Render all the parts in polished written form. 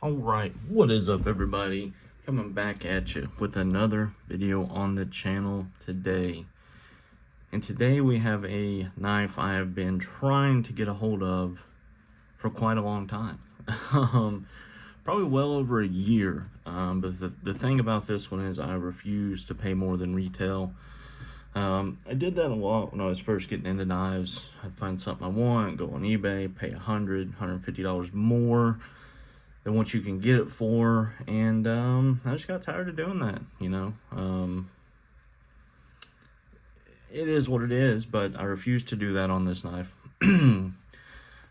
Alright, what is up everybody? Coming back at you with another video on the channel today. And today we have a knife I have been trying to get a hold of for quite a long time. Probably well over a year. But the thing about this one is I refuse to pay more than retail. I did that a lot when I was first getting into knives. I'd find something I want, go on eBay, pay $100, $150 more than what you can get it for, and I just got tired of doing that, you know. It is what it is, but I refuse to do that on this knife. And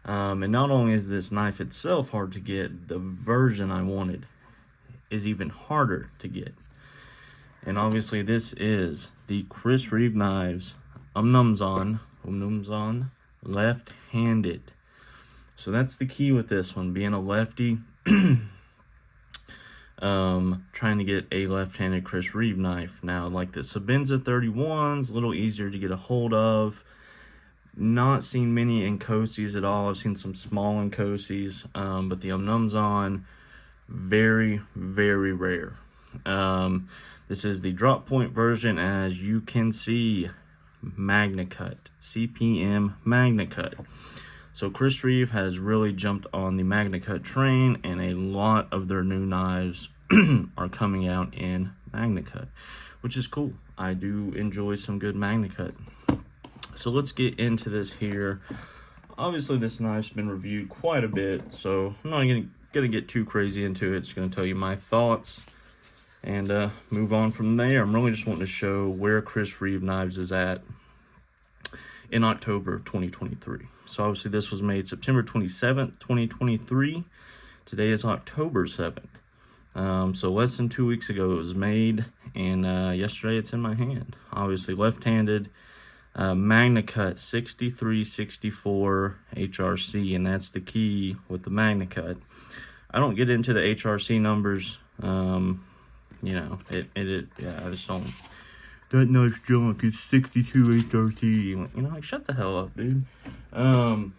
not only is this knife itself hard to get, the version I wanted is even harder to get. And obviously this is the Reeve Knives Umnumzaan left-handed. So that's the key with this one, being a lefty. Trying to get a left-handed Reeve knife. Now, like the Sebenza 31's a little easier to get a hold of. Not seen many Nkosi's at all. I've seen some small Nkosi's, but the Umnumzaan, very, very rare. This is the drop point version, as you can see, Magna Cut, CPM Magna Cut. So Reeve has really jumped on the Magna Cut train, and a lot of their new knives are coming out in Magna Cut, which is cool. I do enjoy some good Magna Cut. So let's get into this here. Obviously this knife's been reviewed quite a bit, so I'm not gonna get too crazy into it. Just gonna tell you my thoughts and move on from there. I'm really just wanting to show where Reeve Knives is at in October of 2023. So obviously this was made September 27th, 2023. Today is October 7th. So less than 2 weeks ago it was made, and yesterday it's in my hand. Obviously left-handed, Magna Cut 6364 HRC, and that's the key with the Magna Cut. I don't get into the HRC numbers. You know, yeah, I just don't. That knife's junk, it's 62 HRT. You know, like, shut the hell up, dude. And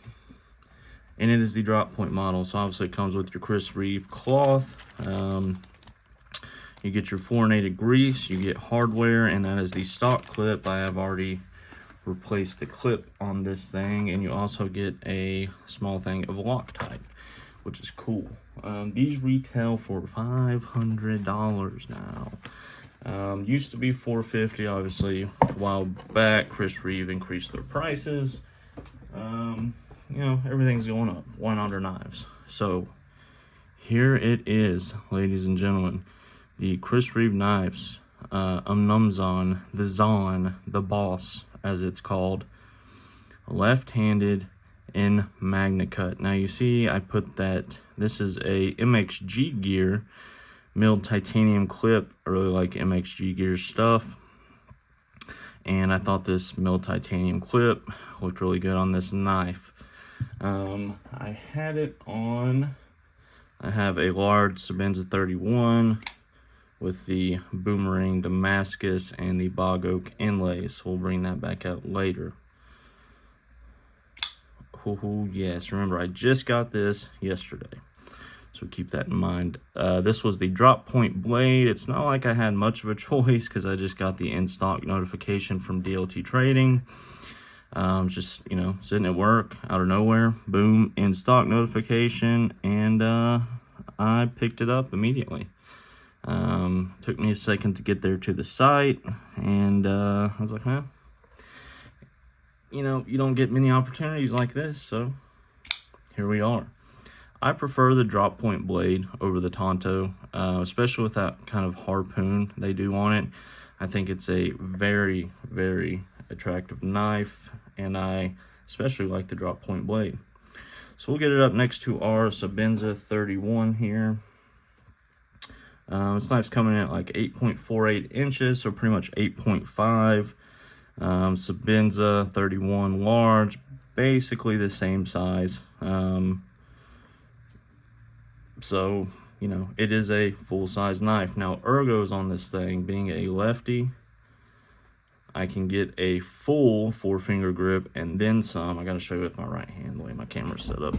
it is the drop point model, so obviously it comes with your Reeve cloth. You get your fluorinated grease, you get hardware, and that is the stock clip. I have already replaced the clip on this thing, and you also get a small thing of Loctite, which is cool. These retail for $500 now. Used to be $450, obviously. A while back, Reeve increased their prices. You know, everything's going up. Why not our knives? So, here it is, ladies and gentlemen. The Reeve Knives, Umnumzaan, the Zaan, the Boss, as it's called. Left-handed in Magna Cut. Now, you see, I put that, this is a MXG gear milled titanium clip. I really like MXG gear stuff, and I thought this milled titanium clip looked really good on this knife. I had it on, I have a large Sebenza 31 with the boomerang Damascus and the bog oak inlays, so we'll bring that back out later. Oh yes, remember I just got this yesterday, so keep that in mind. This was the drop point blade. It's not like I had much of a choice because I just got the in-stock notification from DLT Trading. Just, you know, sitting at work, out of nowhere, boom, in-stock notification, and I picked it up immediately. Took me a second to get there to the site, and I was like, huh, you know, you don't get many opportunities like this, so here we are. I prefer the drop point blade over the Tonto, especially with that kind of harpoon they do on it. I think it's a very, very attractive knife, and I especially like the drop point blade. So we'll get it up next to our Sebenza 31 here. This knife's coming in at like 8.48 inches, so pretty much 8.5. Sebenza 31 large, basically the same size. So, you know, it is a full-size knife. Now, ergos on this thing, being a lefty, I can get a full 4-finger grip and then some. I gotta show you with my right hand the way my camera's set up.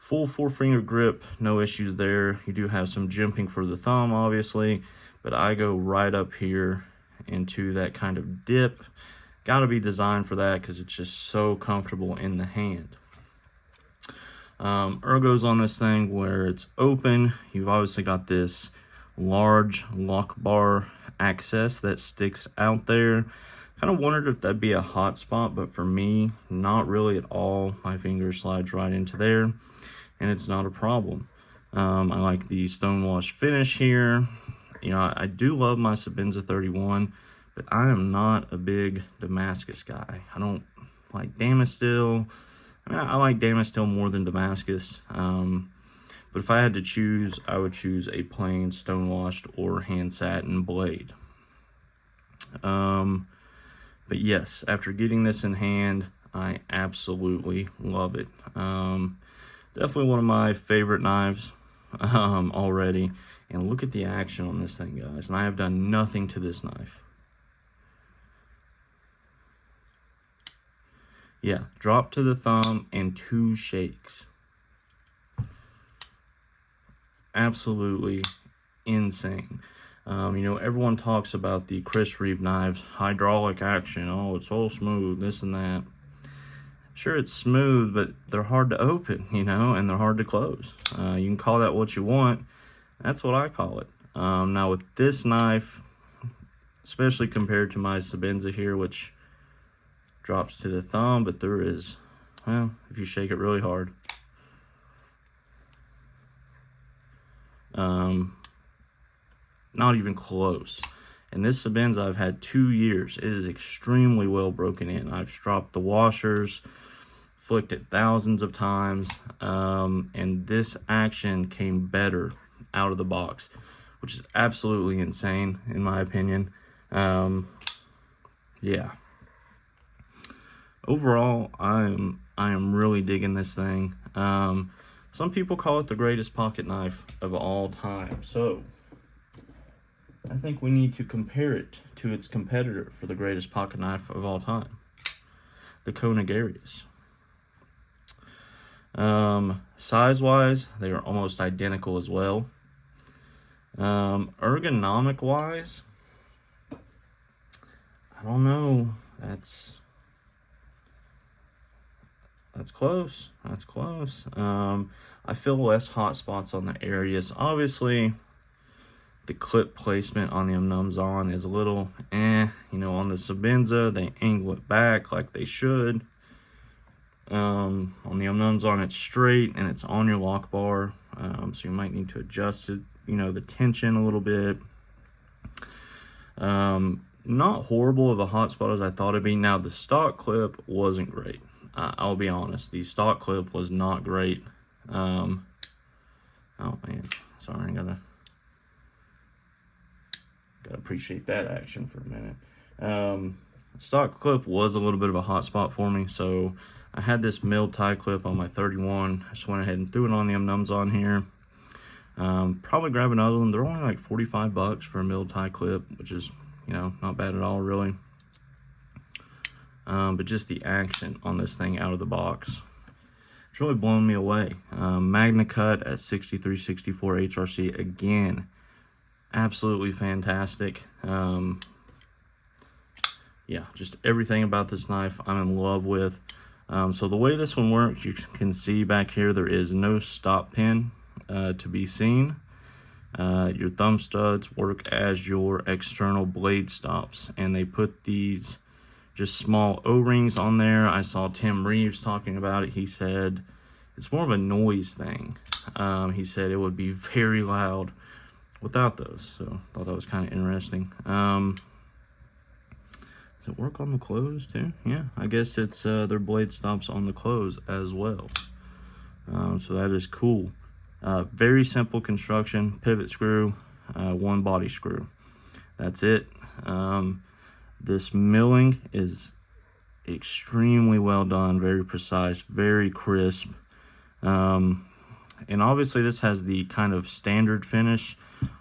Full 4-finger grip, no issues there. You do have some jimping for the thumb, obviously, but I go right up here into that kind of dip. Got to be designed for that because it's just so comfortable in the hand. Ergos on this thing where it's open. You've obviously got this large lock bar access that sticks out there. Kind of wondered if that'd be a hot spot, but for me, not really at all. My finger slides right into there, and it's not a problem. I like the stonewash finish here. You know, I do love my Sebenza 31, but I am not a big Damascus guy. I don't like Damasteel. I mean, I like Damasteel more than Damascus. But if I had to choose, I would choose a plain stonewashed or hand satin blade. But yes, after getting this in hand, I absolutely love it. Definitely one of my favorite knives already. And look at the action on this thing, guys. And I have done nothing to this knife. Yeah, drop to the thumb and 2 shakes. Absolutely insane. You know, everyone talks about the Chris Reeve knives, hydraulic action. Oh, it's all smooth, this and that. Sure, it's smooth, but they're hard to open, you know, and they're hard to close. You can call that what you want. That's what I call it. Now with this knife, especially compared to my Sebenza here, which drops to the thumb, but there is, well, if you shake it really hard, not even close. And this Sebenza I've had 2 years. It is extremely well broken in. I've stropped the washers, flicked it thousands of times, and this action came better out of the box, which is absolutely insane in my opinion. Yeah. Overall, I am really digging this thing. Some people call it the greatest pocket knife of all time. So I think we need to compare it to its competitor for the greatest pocket knife of all time, the Conagarius. Size-wise, they are almost identical as well. Ergonomic-wise, I don't know. That's close. That's close. I feel less hot spots on the areas. Obviously, the clip placement on the Umnumzaan is a little you know, on the Sebenza, they angle it back like they should. On the Umnumzaan, it's straight and it's on your lock bar. So you might need to adjust it, you know, the tension a little bit. Not horrible of a hot spot as I thought it'd be. Now, the stock clip wasn't great. I'll be honest, the stock clip was not great. Oh man, sorry, I gotta appreciate that action for a minute. Stock clip was a little bit of a hot spot for me, so I had this milled tie clip on my 31. I just went ahead and threw it on the Umnumzaan here. Probably grab another one. They're only like 45 bucks for a milled tie clip, which is, you know, not bad at all really. But just the action on this thing out of the box, it's really blown me away. Magna Cut at 6364 HRC again, absolutely fantastic. Yeah, just everything about this knife I'm in love with. So the way this one works, you can see back here there is no stop pin to be seen. Your thumb studs work as your external blade stops, and they put these just small O-rings on there. I saw Tim Reeves talking about it. He said it's more of a noise thing. He said it would be very loud without those, so I thought that was kind of interesting. Does it work on the close too? Yeah, I guess it's their blade stops on the close as well. So that is cool. Very simple construction, pivot screw, one body screw. That's it. This milling is extremely well done, very precise, very crisp. And obviously this has the kind of standard finish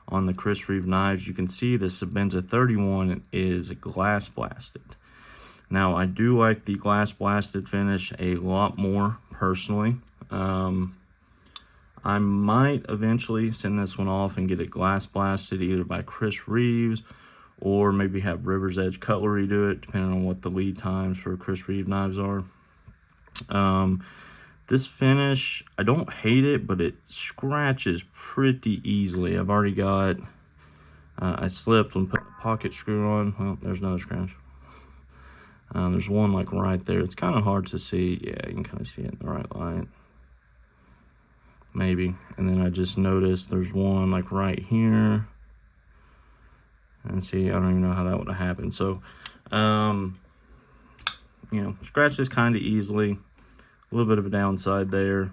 on the Chris Reeve knives. You can see the Sebenza 31 is glass blasted. Now, I do like the glass blasted finish a lot more personally. I might eventually send this one off and get it glass blasted either by Chris Reeves or maybe have River's Edge Cutlery do it, depending on what the lead times for Chris Reeve knives are. This finish, I don't hate it, but it scratches pretty easily. I've already got, I slipped when putting the pocket screw on. Well, there's another scratch. There's one like right there. It's kind of hard to see. Yeah, you can kind of see it in the right light. Maybe. And then I just noticed there's one like right here. And see, I don't even know how that would have happened. So, you know, scratches kind of easily. A little bit of a downside there.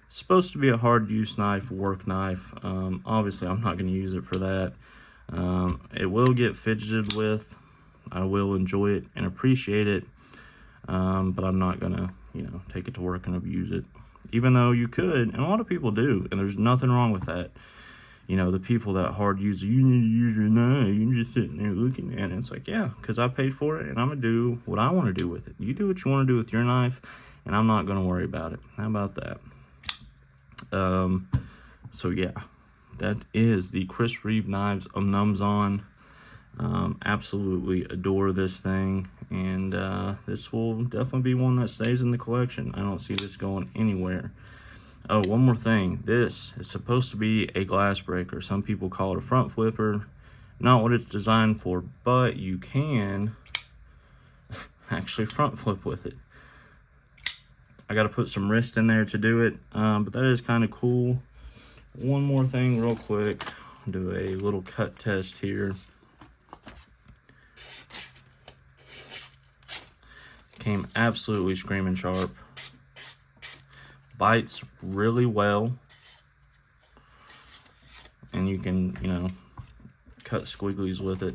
It's supposed to be a hard use knife, work knife. Obviously, I'm not going to use it for that. It will get fidgeted with. I will enjoy it and appreciate it. But I'm not going to, you know, take it to work and abuse it. Even though you could, and a lot of people do, and there's nothing wrong with that. You know, the people that hard use it, you need to use your knife, you're just sitting there looking at it. It's like, yeah, because I paid for it, and I'm going to do what I want to do with it. You do what you want to do with your knife, and I'm not going to worry about it. How about that? So, yeah, that is the Chris Reeve Knives Umnumzaan. Absolutely adore this thing, and this will definitely be one that stays in the collection. I don't see this going anywhere. Oh, one more thing. This is supposed to be a glass breaker. Some people call it a front flipper. Not what it's designed for, but you can actually front flip with it. I got to put some wrist in there to do it, but that is kind of cool. One more thing real quick. I'll do a little cut test here. Came absolutely screaming sharp. Bites really well. And you can, you know, cut squigglies with it.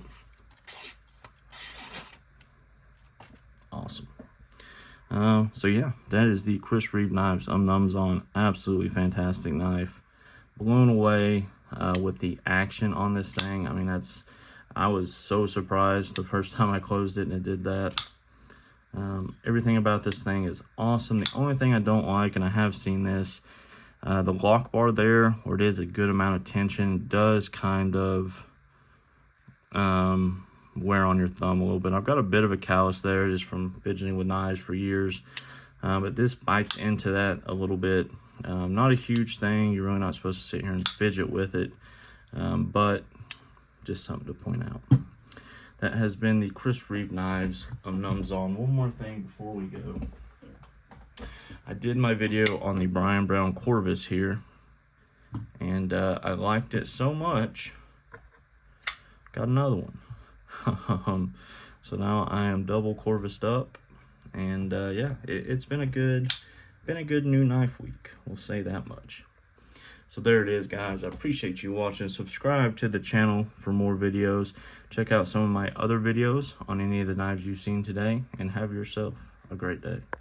Awesome. So yeah, that is the Chris Reeve Knives Umnumzaan. Absolutely fantastic knife. Blown away with the action on this thing. I mean, I was so surprised the first time I closed it and it did that. Everything about this thing is awesome. The only thing I don't like, and I have seen this, the lock bar there, where it is a good amount of tension, does kind of wear on your thumb a little bit. I've got a bit of a callus there just from fidgeting with knives for years, but this bites into that a little bit. Not a huge thing. You're really not supposed to sit here and fidget with it, but just something to point out. That has been the Chris Reeve Knives Umnumzaan. One more thing before we go. I did my video on the Brian Brown Corvus here, and I liked it so much, got another one. So now I am double Corvused up, and yeah, it's been a good new knife week. We'll say that much. So there it is, guys. I appreciate you watching. Subscribe to the channel for more videos. Check out some of my other videos on any of the knives you've seen today, and have yourself a great day.